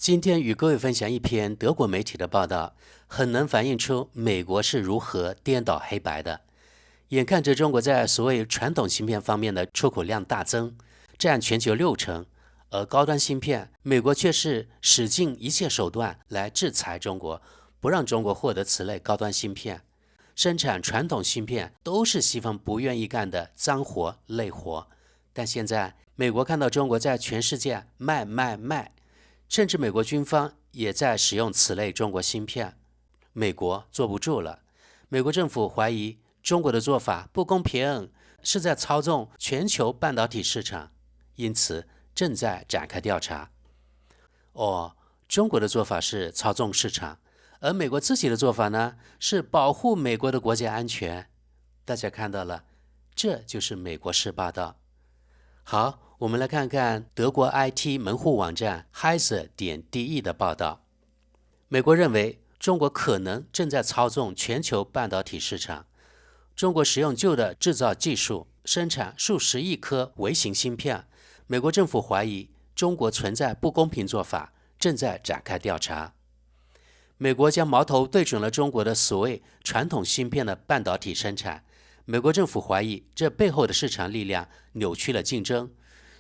今天与各位分享一篇德国媒体的报道，很能反映出美国是如何颠倒黑白的。眼看着中国在所谓传统芯片方面的出口量大增，占全球60%，而高端芯片，美国却是使尽一切手段来制裁中国，不让中国获得此类高端芯片。生产传统芯片都是西方不愿意干的脏活累活，但现在美国看到中国在全世界卖，甚至美国军方也在使用此类中国芯片，美国坐不住了。美国政府怀疑中国的做法不公平，是在操纵全球半导体市场，因此正在展开调查。中国的做法是操纵市场，而美国自己的做法呢，是保护美国的国家安全。大家看到了，这就是美国式霸道。好，我们来看看德国 IT 门户网站 Heise.de 的报道。美国认为中国可能正在操纵全球半导体市场。中国使用旧的制造技术，生产数十亿颗微型芯片。美国政府怀疑中国存在不公平做法，正在展开调查。美国将矛头对准了中国的所谓传统芯片的半导体生产。美国政府怀疑这背后的市场力量扭曲了竞争。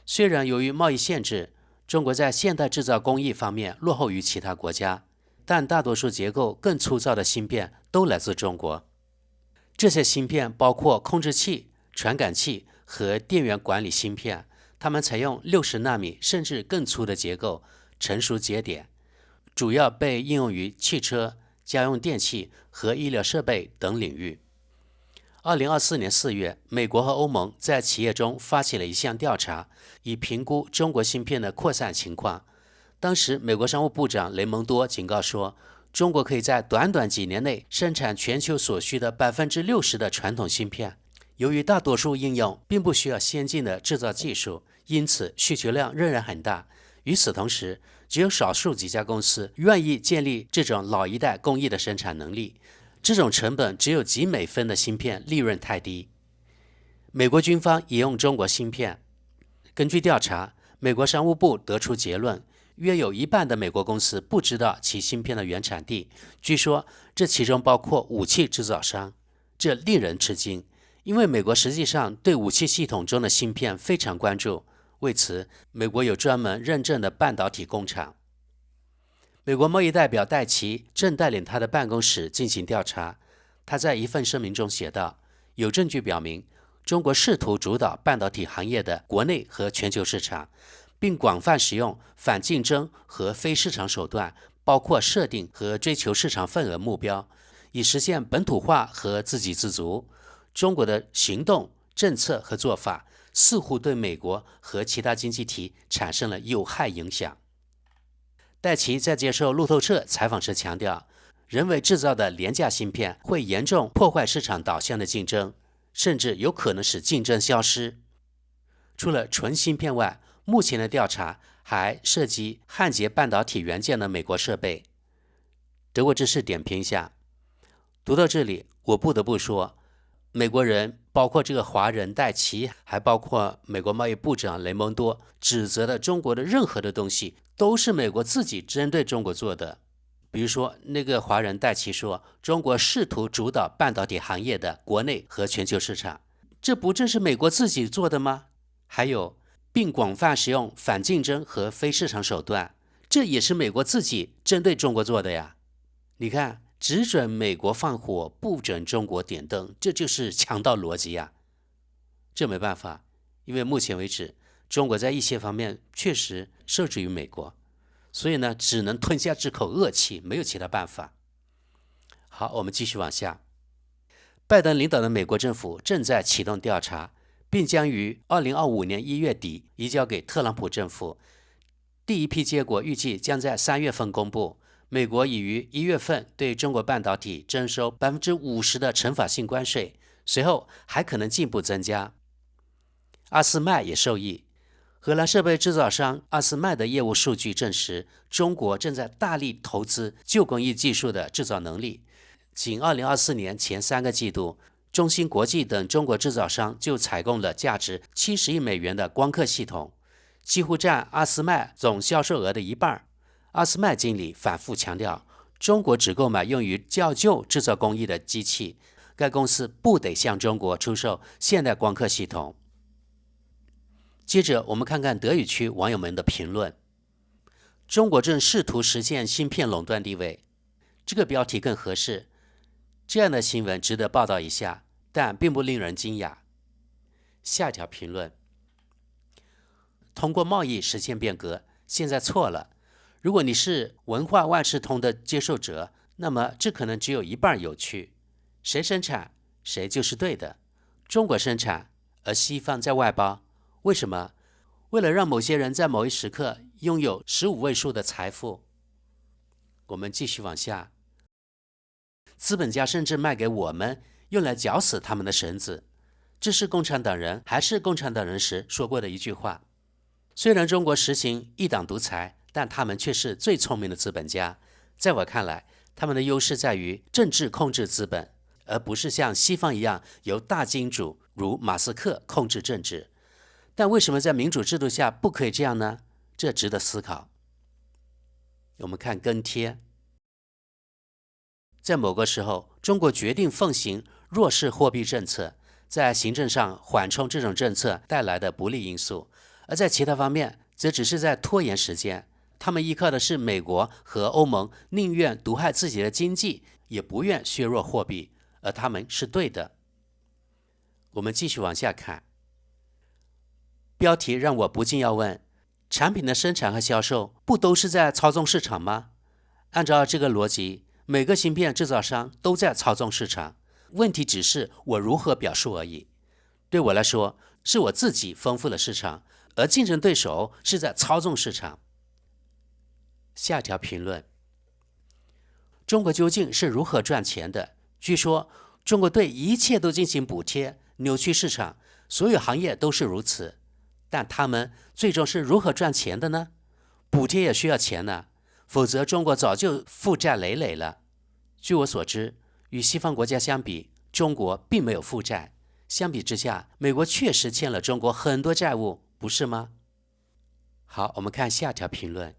虽然由于贸易限制，中国在现代制造工艺方面落后于其他国家，但大多数结构更粗糙的芯片都来自中国。这些芯片包括控制器、传感器和电源管理芯片，它们采用60纳米甚至更粗的结构、成熟节点，主要被应用于汽车、家用电器和医疗设备等领域。2024年4月，美国和欧盟在企业中发起了一项调查，以评估中国芯片的扩散情况。当时，美国商务部长雷蒙多警告说，中国可以在短短几年内生产全球所需的60%的传统芯片。由于大多数应用并不需要先进的制造技术，因此需求量仍然很大。与此同时，只有少数几家公司愿意建立这种老一代工艺的生产能力。这种成本只有几美分的芯片利润太低。美国军方也用中国芯片。根据调查，美国商务部得出结论，约有一半的美国公司不知道其芯片的原产地。据说这其中包括武器制造商，这令人吃惊，因为美国实际上对武器系统中的芯片非常关注。为此，美国有专门认证的半导体工厂。美国贸易代表戴奇正带领他的办公室进行调查。他在一份声明中写道，有证据表明中国试图主导半导体行业的国内和全球市场，并广泛使用反竞争和非市场手段，包括设定和追求市场份额目标，以实现本土化和自给自足。中国的行动、政策和做法似乎对美国和其他经济体产生了有害影响。戴奇在接受路透社采访时强调，人为制造的廉价芯片会严重破坏市场导向的竞争，甚至有可能使竞争消失。除了纯芯片外，目前的调查还涉及焊接半导体元件的美国设备。德国之士点评一下，读到这里，我不得不说，美国人，包括这个华人戴奇，还包括美国贸易部长雷蒙多，指责的中国的任何的东西都是美国自己针对中国做的。比如说，那个华人戴奇说，中国试图主导半导体行业的国内和全球市场，这不正是美国自己做的吗？还有，并广泛使用反竞争和非市场手段，这也是美国自己针对中国做的呀。你看，只准美国放火，不准中国点灯，这就是强盗逻辑呀。这没办法，因为目前为止，中国在一些方面确实受制于美国，所以呢，只能吞下这口恶气，没有其他办法。好，我们继续往下。拜登领导的美国政府正在启动调查，并将于2025年1月底移交给特朗普政府。第一批结果预计将在3月份公布。美国已于1月份对中国半导体征收50%的惩罚性关税，随后还可能进一步增加。阿斯麦也受益。荷兰设备制造商阿斯麦的业务数据证实，中国正在大力投资旧工艺技术的制造能力。仅2024年前3个季度，中芯国际等中国制造商就采购了价值70亿美元的光刻系统，几乎占阿斯麦总销售额的一半。阿斯麦经理反复强调，中国只购买用于较旧制造工艺的机器，该公司不得向中国出售现代光刻系统。接着我们看看德语区网友们的评论。中国正试图实现芯片垄断地位，这个标题更合适。这样的新闻值得报道一下，但并不令人惊讶。下一条评论：通过贸易实现变革，现在错了。如果你是文化万事通的接受者，那么这可能只有一半有趣。谁生产，谁就是对的。中国生产，而西方在外包。为什么？为了让某些人在某一时刻拥有15位数的财富。我们继续往下。资本家甚至卖给我们，用来绞死他们的绳子。这是共产党人还是共产党人时说过的一句话。虽然中国实行一党独裁，但他们却是最聪明的资本家。在我看来，他们的优势在于政治控制资本，而不是像西方一样由大金主如马斯克控制政治。但为什么在民主制度下不可以这样呢？这值得思考。我们看跟贴。在某个时候，中国决定奉行弱势货币政策，在行政上缓冲这种政策带来的不利因素，而在其他方面则只是在拖延时间。他们依靠的是美国和欧盟宁愿毒害自己的经济，也不愿削弱货币，而他们是对的。我们继续往下看。标题让我不禁要问，产品的生产和销售不都是在操纵市场吗？按照这个逻辑，每个芯片制造商都在操纵市场，问题只是我如何表述而已。对我来说，是我自己丰富了市场，而竞争对手是在操纵市场。下条评论：中国究竟是如何赚钱的？据说中国对一切都进行补贴，扭曲市场，所有行业都是如此。但他们最终是如何赚钱的呢？补贴也需要钱呢，否则中国早就负债累累了。据我所知，与西方国家相比，中国并没有负债。相比之下，美国确实欠了中国很多债务，不是吗？好，我们看下条评论。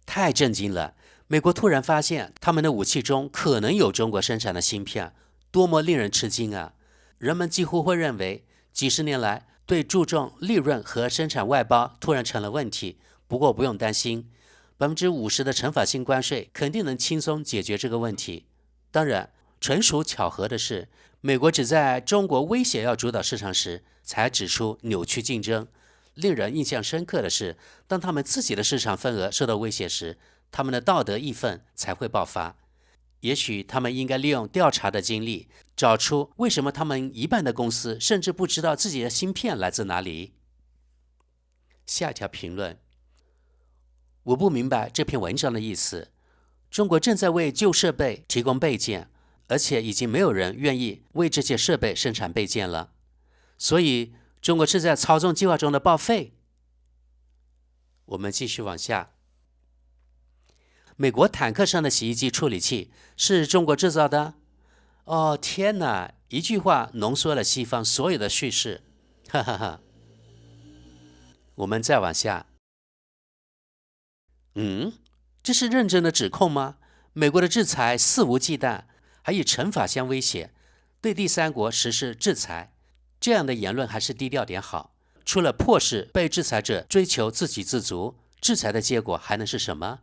太震惊了！美国突然发现他们的武器中可能有中国生产的芯片，多么令人吃惊啊！人们几乎会认为，几十年来对注重利润和生产外包突然成了问题。不过不用担心，50%的惩罚性关税肯定能轻松解决这个问题。当然，纯属巧合的是，美国只在中国威胁要主导市场时才指出扭曲竞争。令人印象深刻的是，当他们自己的市场份额受到威胁时，他们的道德义愤才会爆发。也许他们应该利用调查的经历，找出为什么他们一半的公司甚至不知道自己的芯片来自哪里。下一条评论：我不明白这篇文章的意思。中国正在为旧设备提供备件，而且已经没有人愿意为这些设备生产备件了。所以中国是在操纵计划中的报废。我们继续往下。美国坦克上的洗衣机处理器是中国制造的？哦，天哪！一句话浓缩了西方所有的叙事，哈哈哈。我们再往下。这是认真的指控吗？美国的制裁肆无忌惮，还以惩罚相威胁，对第三国实施制裁，这样的言论还是低调点好。除了迫使被制裁者追求自给自足，制裁的结果还能是什么？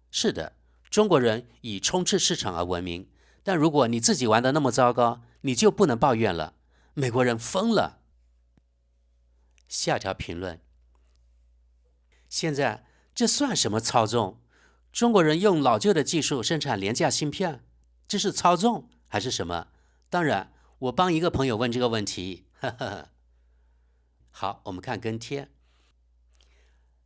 是的，中国人以充斥市场而闻名，但如果你自己玩得那么糟糕，你就不能抱怨了。美国人疯了。下条评论：现在这算什么操纵？中国人用老旧的技术生产廉价芯片，这是操纵还是什么？当然，我帮一个朋友问这个问题，呵呵。好，我们看跟贴。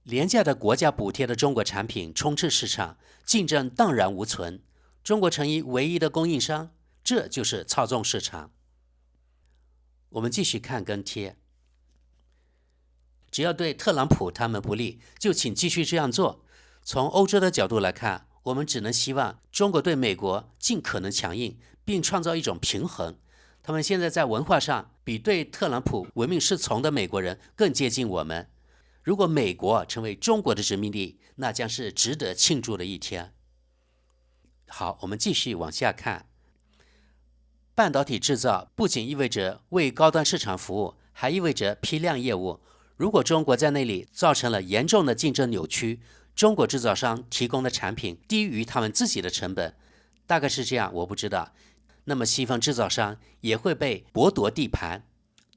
廉价的国家补贴的中国产品充斥市场，竞争荡然无存，中国成为唯一的供应商，这就是操纵市场。我们继续看跟贴。只要对特朗普他们不利，就请继续这样做。从欧洲的角度来看，我们只能希望中国对美国尽可能强硬，并创造一种平衡。他们现在在文化上比对特朗普唯命是从的美国人更接近我们。如果美国成为中国的殖民地，那将是值得庆祝的一天。好，我们继续往下看。半导体制造不仅意味着为高端市场服务，还意味着批量业务。如果中国在那里造成了严重的竞争扭曲，中国制造商提供的产品低于他们自己的成本，大概是这样，我不知道。那么西方制造商也会被剥夺地盘，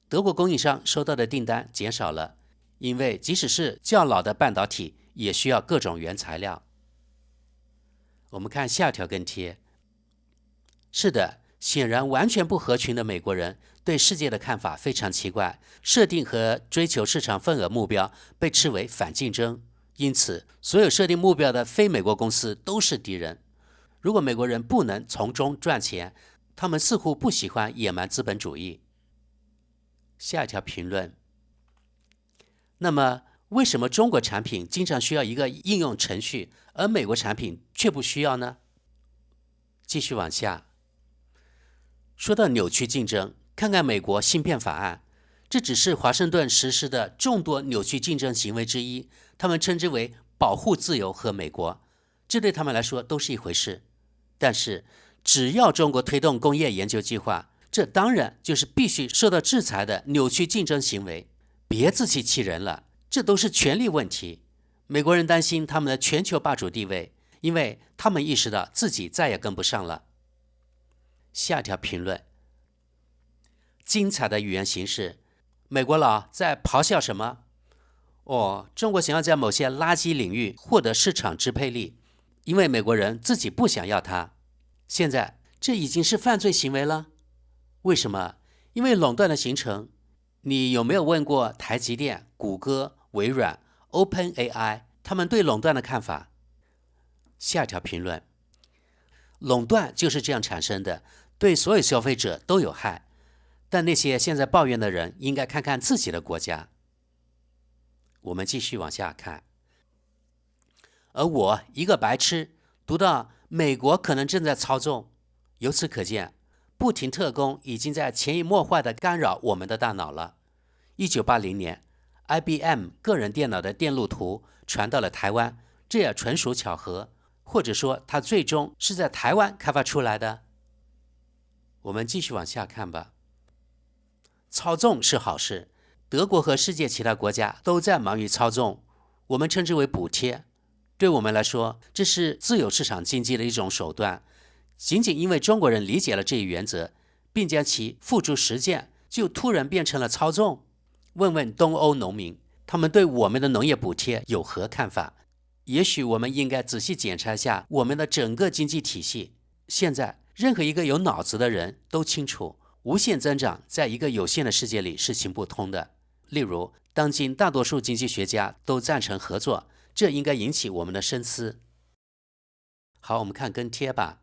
德国供应商收到的订单减少了，因为即使是较老的半导体也需要各种原材料。我们看下条跟帖。是的，显然完全不合群的美国人对世界的看法非常奇怪，设定和追求市场份额目标被视为反竞争，因此所有设定目标的非美国公司都是敌人。如果美国人不能从中赚钱，他们似乎不喜欢野蛮资本主义。下一条评论。那么为什么中国产品经常需要一个应用程序，而美国产品却不需要呢？继续往下。说到扭曲竞争，看看美国芯片法案，这只是华盛顿实施的众多扭曲竞争行为之一，他们称之为保护自由和美国，这对他们来说都是一回事。但是只要中国推动工业研究计划，这当然就是必须受到制裁的扭曲竞争行为。别自欺欺人了，这都是权力问题。美国人担心他们的全球霸主地位，因为他们意识到自己再也跟不上了。下条评论。精彩的语言形式，美国佬在咆哮什么？中国想要在某些垃圾领域获得市场支配力，因为美国人自己不想要它。现在这已经是犯罪行为了。为什么？因为垄断的形成。你有没有问过台积电、谷歌、微软、OpenAI 他们对垄断的看法？下条评论。垄断就是这样产生的，对所有消费者都有害。但那些现在抱怨的人应该看看自己的国家。我们继续往下看。而我一个白痴读到美国可能正在操纵，由此可见，不停特工已经在潜移默化地干扰我们的大脑了。1980年 IBM 个人电脑的电路图传到了台湾，这也纯属巧合，或者说它最终是在台湾开发出来的。我们继续往下看吧。操纵是好事，德国和世界其他国家都在忙于操纵，我们称之为补贴。对我们来说，这是自由市场经济的一种手段。仅仅因为中国人理解了这一原则，并将其付诸实践，就突然变成了操纵。问问东欧农民，他们对我们的农业补贴有何看法？也许我们应该仔细检查一下我们的整个经济体系。现在，任何一个有脑子的人都清楚，无限增长在一个有限的世界里是行不通的。例如，当今大多数经济学家都赞成合作，这应该引起我们的深思。好，我们看跟贴吧。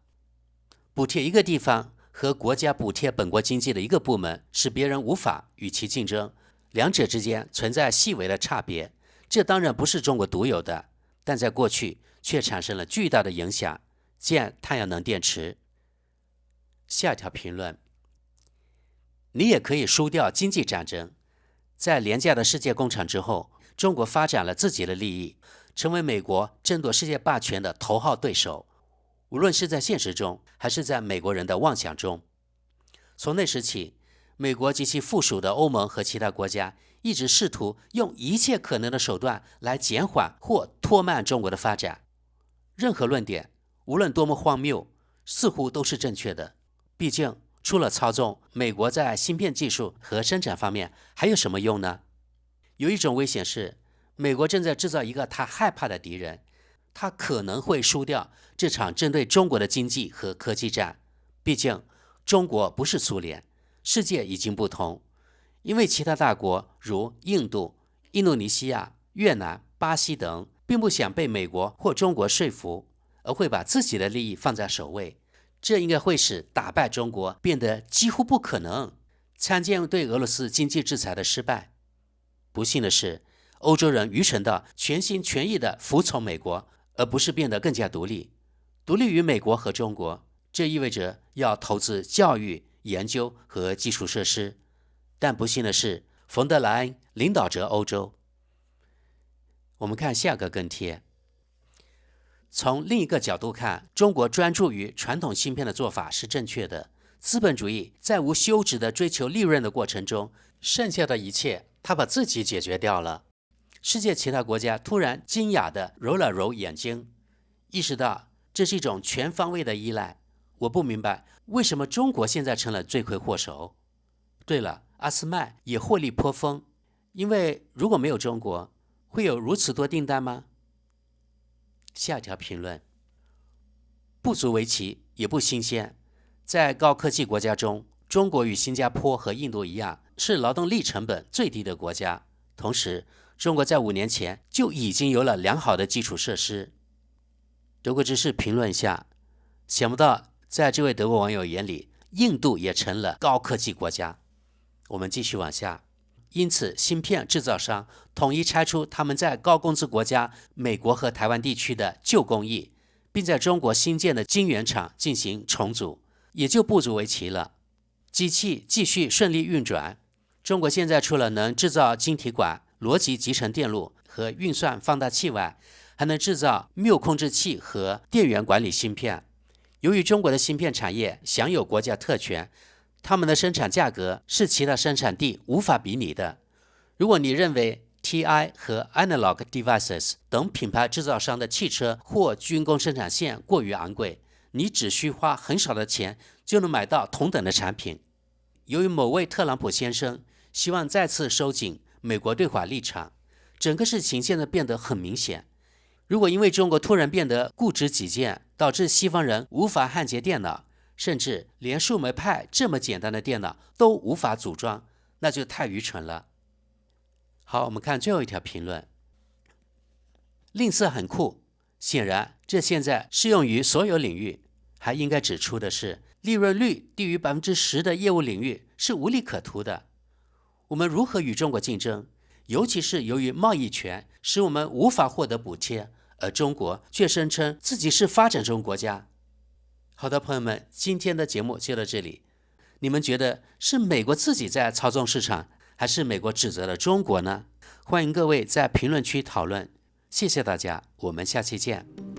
补贴一个地方和国家补贴本国经济的一个部门，使别人无法与其竞争，两者之间存在细微的差别。这当然不是中国独有的，但在过去却产生了巨大的影响。建太阳能电池。下一条评论。你也可以输掉经济战争。在廉价的世界工厂之后，中国发展了自己的利益，成为美国争夺世界霸权的头号对手，无论是在现实中还是在美国人的妄想中。从那时起，美国及其附属的欧盟和其他国家一直试图用一切可能的手段来减缓或拖慢中国的发展。任何论点，无论多么荒谬，似乎都是正确的。毕竟除了操纵，美国在芯片技术和生产方面还有什么用呢？有一种危险是，美国正在制造一个他害怕的敌人，他可能会输掉这场针对中国的经济和科技战。毕竟中国不是苏联，世界已经不同。因为其他大国如印度、印度尼西亚、越南、巴西等并不想被美国或中国说服，而会把自己的利益放在首位。这应该会使打败中国变得几乎不可能。参见对俄罗斯经济制裁的失败。不幸的是，欧洲人愚蠢到全心全意地服从美国，而不是变得更加独立。独立于美国和中国，这意味着要投资教育、研究和基础设施。但不幸的是，冯德莱恩领导着欧洲。我们看下个跟帖。从另一个角度看，中国专注于传统芯片的做法是正确的。资本主义在无休止的追求利润的过程中，剩下的一切他把自己解决掉了。世界其他国家突然惊讶地揉了揉眼睛，意识到这是一种全方位的依赖。我不明白为什么中国现在成了罪魁祸首。对了，阿斯麦也获利颇丰，因为如果没有中国，会有如此多订单吗？下一条评论，不足为奇也不新鲜。在高科技国家中，中国与新加坡和印度一样，是劳动力成本最低的国家。同时，中国在5年前就已经有了良好的基础设施。德国之士评论下，想不到在这位德国网友眼里，印度也成了高科技国家。我们继续往下。因此，芯片制造商统一拆出他们在高工资国家美国和台湾地区的旧工艺，并在中国新建的晶圆厂进行重组，也就不足为奇了。机器继续顺利运转，中国现在除了能制造晶体管、逻辑集成电路和运算放大器外，还能制造谬控制器和电源管理芯片。由于中国的芯片产业享有国家特权，他们的生产价格是其他生产地无法比拟的。如果你认为 TI 和 Analog Devices 等品牌制造商的汽车或军工生产线过于昂贵，你只需花很少的钱就能买到同等的产品。由于某位特朗普先生希望再次收紧美国对华立场，整个事情现在变得很明显。如果因为中国突然变得固执己见，导致西方人无法焊接电脑，甚至连树莓派这么简单的电脑都无法组装，那就太愚蠢了。好，我们看最后一条评论。吝啬很酷，显然这现在适用于所有领域。还应该指出的是，利润率低于10%的业务领域是无利可图的。我们如何与中国竞争？尤其是由于贸易权使我们无法获得补贴，而中国却声称自己是发展中国家。好的，朋友们，今天的节目就到这里。你们觉得是美国自己在操纵市场，还是美国指责了中国呢？欢迎各位在评论区讨论。谢谢大家，我们下期见。